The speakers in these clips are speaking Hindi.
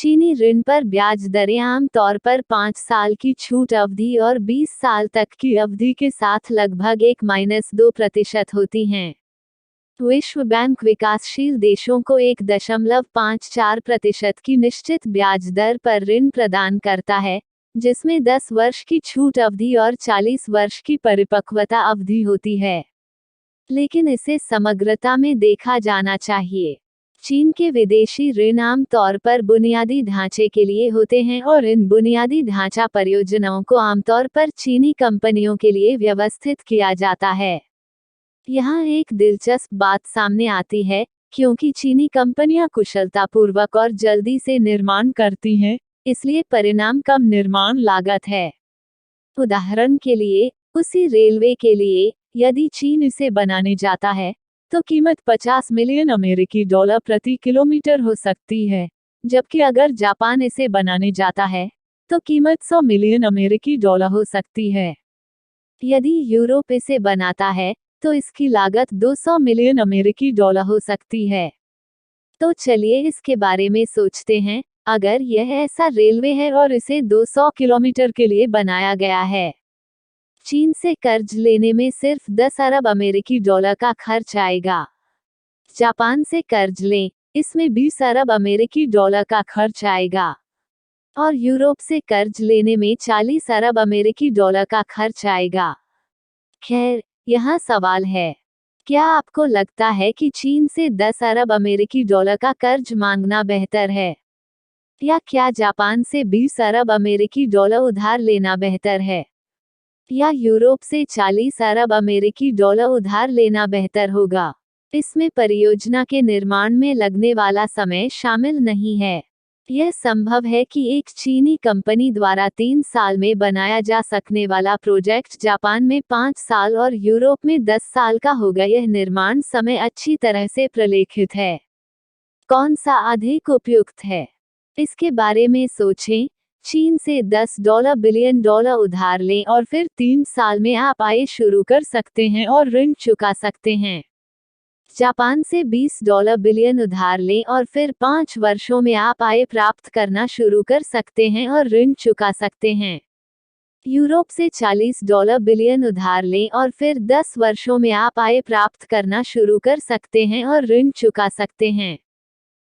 चीनी ऋण पर ब्याज दरें आम तौर पर 5 साल की छूट अवधि और 20 साल तक की अवधि के साथ लगभग 1-2% होती हैं। विश्व बैंक विकासशील देशों को 1.54% की निश्चित ब्याज दर पर ऋण प्रदान करता है, जिसमें 10 वर्ष की छूट अवधि और 40 वर्ष की परिपक्वता अवधि होती है। लेकिन इसे समग्रता में देखा जाना चाहिए। चीन के विदेशी ऋण आम तौर पर बुनियादी ढांचे के लिए होते हैं और इन बुनियादी ढांचा परियोजनाओं को आमतौर पर चीनी कंपनियों के लिए व्यवस्थित किया जाता है। यहाँ एक दिलचस्प बात सामने आती है, क्योंकि चीनी कंपनियां कुशलतापूर्वक और जल्दी से निर्माण करती हैं, इसलिए परिणाम कम निर्माण लागत है। उदाहरण के लिए, उसी रेलवे के लिए, यदि चीन इसे बनाने जाता है, तो कीमत 50 मिलियन अमेरिकी डॉलर प्रति किलोमीटर हो सकती है, जबकि अगर जापान इसे बनाने जाता है, तो कीमत 100 मिलियन अमेरिकी डॉलर हो सकती है। यदि यूरोप इसे बनाता है, तो इसकी लागत 200 मिलियन अमेरिकी डॉलर हो सकती है। तो चलिए इसके बारे में सोचते हैं, अगर यह ऐसा रेलवे है और इसे 200 किलोमीटर के लिए बनाया गया है। चीन से कर्ज लेने में सिर्फ 10 अरब अमेरिकी डॉलर का खर्च आएगा। जापान से कर्ज लें, इसमें 20 अरब अमेरिकी डॉलर का खर्च आएगा। और यूरोप से कर्ज लेने में 40 अरब अमेरिकी डॉलर का खर्च आएगा। खैर, यहाँ सवाल है, क्या आपको लगता है कि चीन से 10 अरब अमेरिकी डॉलर का कर्ज मांगना बेहतर है? या क्या जापान से 20 अरब अमेरिकी डॉलर उधार लेना बेहतर है? या यूरोप से 40 अरब अमेरिकी डॉलर उधार लेना बेहतर होगा? इसमें परियोजना के निर्माण में लगने वाला समय शामिल नहीं है। यह संभव है कि एक चीनी कंपनी द्वारा 3 साल में बनाया जा सकने वाला प्रोजेक्ट जापान में 5 साल और यूरोप में 10 साल का होगा। यह निर्माण समय अच्छी तरह से प्रलेखित है। कौन सा अधिक उपयुक्त है? इसके बारे में सोचें। चीन से $10 बिलियन उधार लें और फिर 3 साल में आप आय शुरू कर सकते हैं और ऋण चुका सकते हैं। जापान से $20 बिलियन उधार लें और फिर 5 वर्षों में आप आय प्राप्त करना शुरू कर सकते हैं और ऋण चुका सकते हैं। यूरोप से $40 बिलियन उधार लें और फिर 10 वर्षों में आप आय प्राप्त करना शुरू कर सकते हैं और ऋण चुका सकते हैं।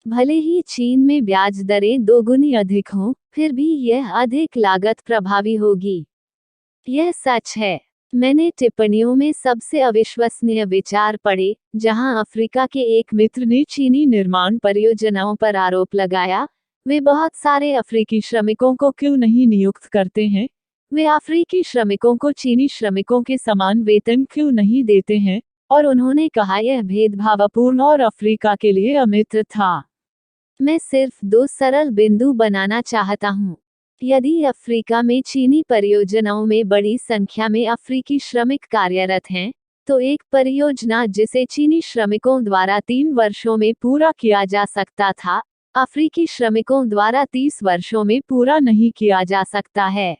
भले ही चीन में ब्याज दरें दोगुनी अधिक हों, फिर भी यह अधिक लागत प्रभावी होगी। यह सच है। मैंने टिप्पणियों में सबसे अविश्वसनीय विचार पढ़े, जहां अफ्रीका के एक मित्र ने चीनी निर्माण परियोजनाओं पर आरोप लगाया, वे बहुत सारे अफ्रीकी श्रमिकों को क्यों नहीं नियुक्त करते हैं? वे अफ्रीकी श्रमिकों को चीनी श्रमिकों के समान वेतन क्यों नहीं देते हैं? और उन्होंने कहा यह भेदभावपूर्ण और अफ्रीका के लिए अमित्र था। मैं सिर्फ 2 सरल बिंदु बनाना चाहता हूँ। यदि अफ्रीका में चीनी परियोजनाओं में बड़ी संख्या में अफ्रीकी श्रमिक कार्यरत हैं, तो एक परियोजना जिसे चीनी श्रमिकों द्वारा 3 वर्षों में पूरा किया जा सकता था, अफ्रीकी श्रमिकों द्वारा 30 वर्षों में पूरा नहीं किया जा सकता है।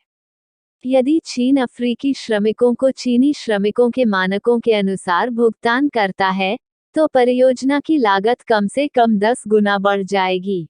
यदि चीन अफ्रीकी श्रमिकों को चीनी श्रमिकों के मानकों के अनुसार भुगतान करता है, तो परियोजना की लागत कम से कम 10 गुना बढ़ जाएगी।